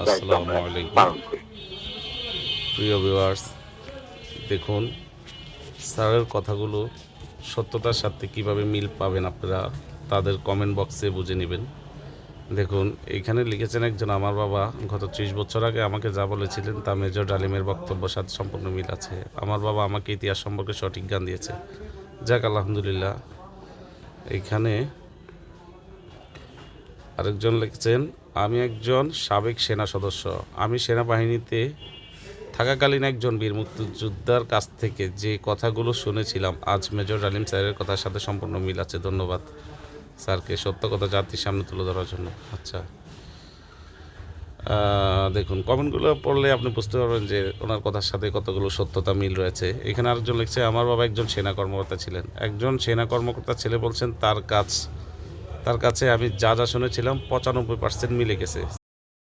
আসসালামু আলাইকুম প্রিয় ভিউয়ার্স, দেখুন স্যারের কথাগুলো সত্যতার সাথে কিভাবে মিল পাবেন আপনারা তাদের কমেন্ট বক্সে বুঝে নেবেন। দেখুন এইখানে লিখেছেন একজন, আমার বাবা গত 30 বছর আগে আমাকে যা বলেছিলেন তা মেজর ডালিমের বক্তব্যের সাথে সম্পূর্ণ মিল আছে। আমার বাবা আমাকে ইতিহাস সম্পর্কে সঠিক জ্ঞান দিয়েছে। যাক আলহামদুলিল্লাহ। এইখানে আরেকজন লিখেছেন, আমি একজন সাবেক সেনা সদস্য। আমি সেনাবাহিনীতে থাকাকালীন একজন বীর মুক্তিযোদ্ধার কাছ থেকে যে কথাগুলো শুনেছিলাম আজ মেজর ডালিম স্যারের কথার সাথে সম্পূর্ণ মিল আছে। ধন্যবাদ স্যারকে সত্য কথা জাতির সামনে তুলে ধরার জন্য। আচ্ছা, দেখুন কমেন্টগুলো পড়লে আপনি বুঝতে পারবেন যে ওনার কথার সাথে কতগুলো সত্যতা মিল রয়েছে। এখানে আরেকজন লিখছে, আমার বাবা একজন সেনা কর্মকর্তা ছিলেন। একজন সেনা কর্মকর্তা ছেলে বলছেন তার কাছে আমি যা যা শুনেছিলাম 95% মিলে গেছে।